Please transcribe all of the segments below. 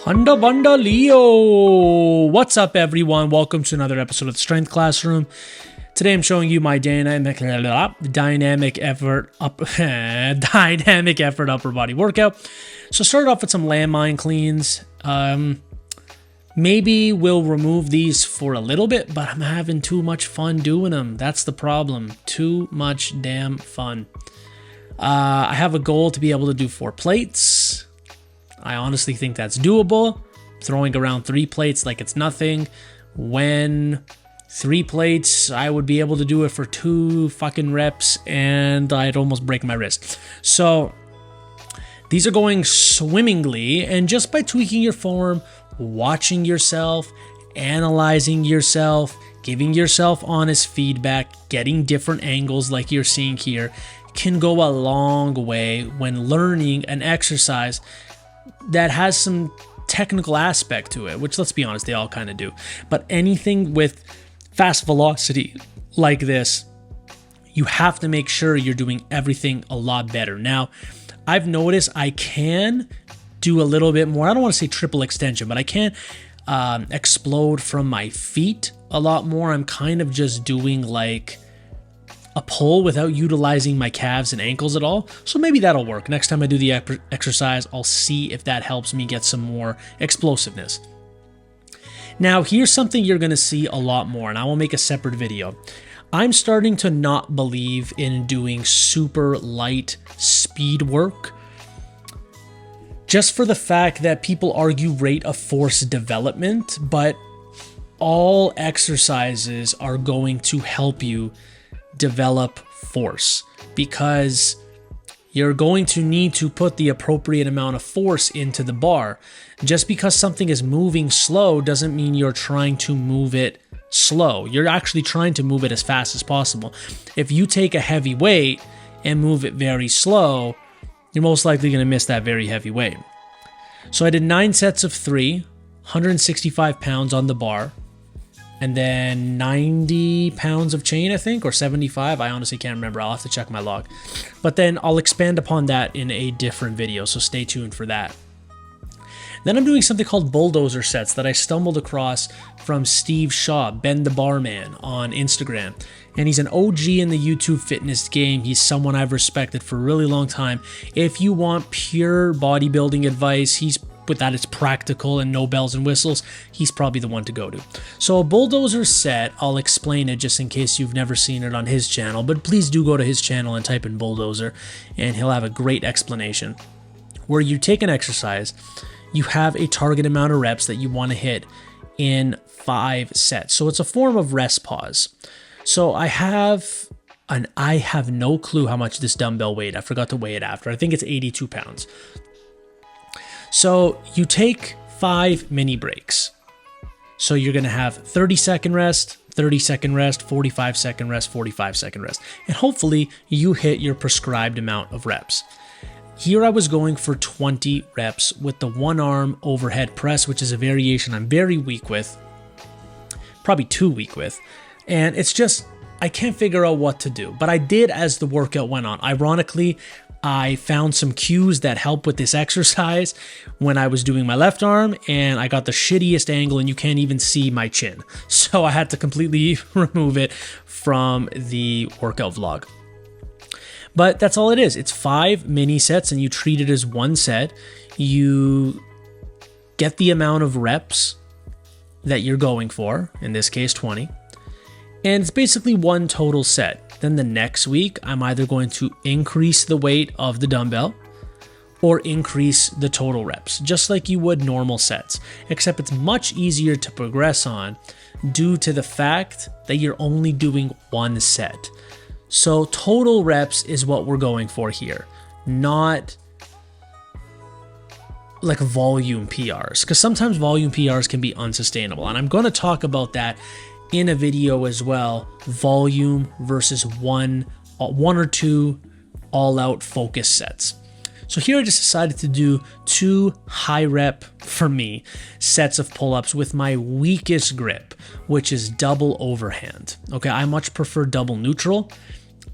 Hunda Bunda Leo! What's up, everyone? Welcome to another episode of the Strength Classroom. Today I'm showing you my dynamic effort upper body workout. So start off with some landmine cleans. Maybe we'll remove these for a little bit, but I'm having too much fun doing them. That's the problem. Too much damn fun. I have a goal to be able to do 4 plates. I honestly think that's doable. Throwing around 3 plates like it's nothing. When 3 plates, I would be able to do it for 2 fucking reps and I'd almost break my wrist. So these are going swimmingly, and just by tweaking your form, watching yourself, analyzing yourself, giving yourself honest feedback, getting different angles like you're seeing here, can go a long way when learning an exercise that has some technical aspect to it, which, let's be honest, they all kind of do. But anything with fast velocity like this, you have to make sure you're doing everything a lot better. Now, I've noticed I can do a little bit more. I don't want to say triple extension, but I can explode from my feet a lot more. I'm kind of just doing like a pull without utilizing my calves and ankles at all. So maybe that'll work. Next time I do the exercise, I'll see if that helps me get some more explosiveness. Now, here's something you're going to see a lot more, and I will make a separate video. I'm starting to not believe in doing super light speed work, just for the fact that people argue rate of force development, but all exercises are going to help you develop force, because you're going to need to put the appropriate amount of force into the bar. Just because something is moving slow doesn't mean you're trying to move it slow. You're actually trying to move it as fast as possible. If you take a heavy weight and move it very slow, you're most likely going to miss that very heavy weight. So I did 9 sets of 3, 165 pounds on the bar, and then 90 pounds of chain, I think, or 75. I honestly can't remember. I'll have to check my log. But then I'll expand upon that in a different video, so stay tuned for that. Then I'm doing something called bulldozer sets that I stumbled across from Steve Shaw, Ben the Barman, on Instagram. And he's an OG in the YouTube fitness game. He's someone I've respected for a really long time. If you want pure bodybuilding advice, but that it's practical and no bells and whistles, he's probably the one to go to. So a bulldozer set, I'll explain it just in case you've never seen it on his channel, but please do go to his channel and type in bulldozer, and he'll have a great explanation. Where you take an exercise, you have a target amount of reps that you want to hit in 5 sets. So it's a form of rest pause. So I have no clue how much this dumbbell weighed. I forgot to weigh it after. I think it's 82 pounds. So you take 5 mini breaks. So you're going to have 30-second rest, 30-second rest, 45-second rest, 45-second rest. And hopefully you hit your prescribed amount of reps. Here I was going for 20 reps with the 1-arm overhead press, which is a variation I'm very weak with, probably too weak with. And it's just, I can't figure out what to do. But I did as the workout went on. Ironically, I found some cues that help with this exercise when I was doing my left arm, and I got the shittiest angle and you can't even see my chin. So I had to completely remove it from the workout vlog. But that's all it is. It's 5 mini sets and you treat it as 1 set. You get the amount of reps that you're going for, in this case 20. And it's basically 1 total set. Then the next week, I'm either going to increase the weight of the dumbbell or increase the total reps, just like you would normal sets, except it's much easier to progress on due to the fact that you're only doing 1 set. So total reps is what we're going for here, not like volume PRs, because sometimes volume PRs can be unsustainable. And I'm going to talk about that in a video as well, volume versus one or two all-out focus sets. So here I just decided to do 2 high rep, for me, sets of pull-ups with my weakest grip, which is double overhand. Okay, I much prefer double neutral.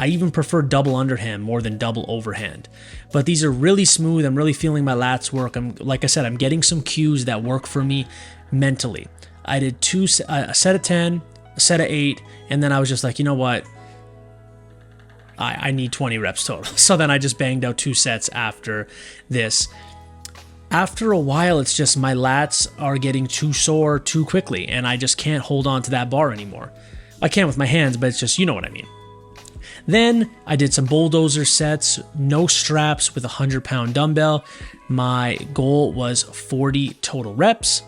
I even prefer double underhand more than double overhand. But these are really smooth. I'm really feeling my lats work. Like I said, I'm getting some cues that work for me mentally. I did a set of 10, a set of 8, and then I was just like, you know what? I need 20 reps total. So then I just banged out 2 sets after this. After a while, it's just my lats are getting too sore too quickly, and I just can't hold on to that bar anymore. I can with my hands, but it's just, you know what I mean. Then I did some bulldozer sets, no straps with a 100-pound dumbbell. My goal was 40 total reps.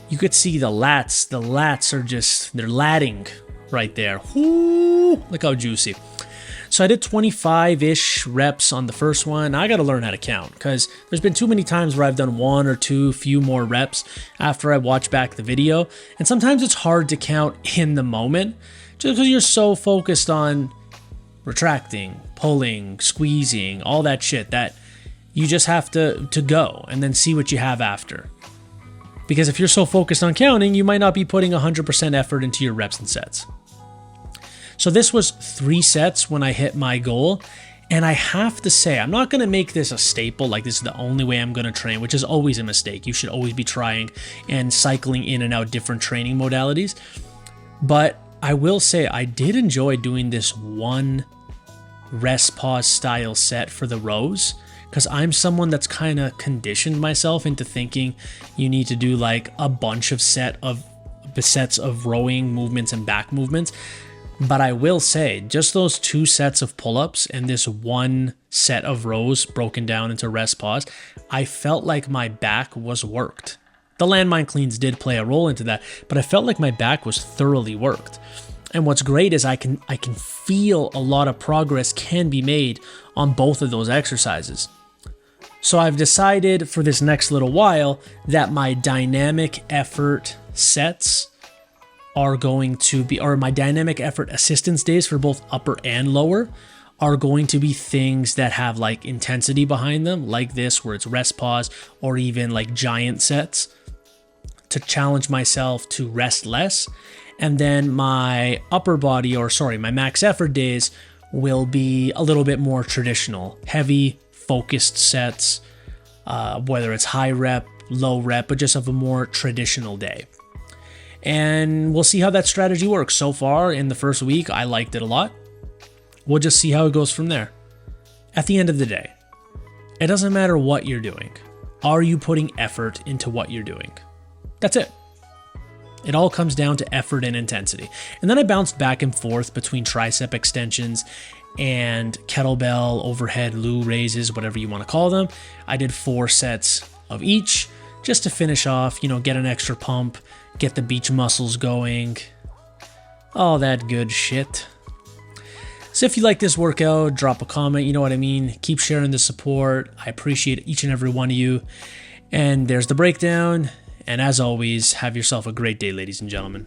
You could see the lats. The lats are just, they're latting right there. Whoo, look how juicy. So I did 25-ish reps on the first one. I got to learn how to count because there's been too many times where I've done 1 or 2, few more reps after I watch back the video. And sometimes it's hard to count in the moment just because you're so focused on retracting, pulling, squeezing, all that shit that you just have to go and then see what you have after. Because if you're so focused on counting, you might not be putting 100% effort into your reps and sets. So this was 3 sets when I hit my goal. And I have to say, I'm not going to make this a staple, like this is the only way I'm going to train, which is always a mistake. You should always be trying and cycling in and out different training modalities. But I will say I did enjoy doing this one rest pause style set for the rows, because I'm someone that's kind of conditioned myself into thinking you need to do like a bunch of sets of rowing movements and back movements. But I will say, just those 2 sets of pull-ups and this 1 set of rows broken down into rest pause, I felt like my back was worked. The landmine cleans did play a role into that, but I felt like my back was thoroughly worked. And what's great is I can feel a lot of progress can be made on both of those exercises. So I've decided for this next little while that my dynamic effort sets are going to be, or my dynamic effort assistance days for both upper and lower are going to be things that have like intensity behind them, like this where it's rest pause, or even like giant sets to challenge myself to rest less. And then my upper body, or sorry, my max effort days will be a little bit more traditional, heavy focused sets, whether it's high rep, low rep, but just of a more traditional day. And we'll see how that strategy works. So far in the first week, I liked it a lot. We'll just see how it goes from there. At the end of the day, it doesn't matter what you're doing. Are you putting effort into what you're doing? That's it. It all comes down to effort and intensity. And then I bounced back and forth between tricep extensions and kettlebell overhead loo raises, whatever you want to call them. I did 4 sets of each just to finish off, get an extra pump, get the beach muscles going, all that good shit. So if you like this workout, drop a comment, you know what I mean? Keep sharing the support. I appreciate each and every one of you. And there's the breakdown. And as always, have yourself a great day, ladies and gentlemen.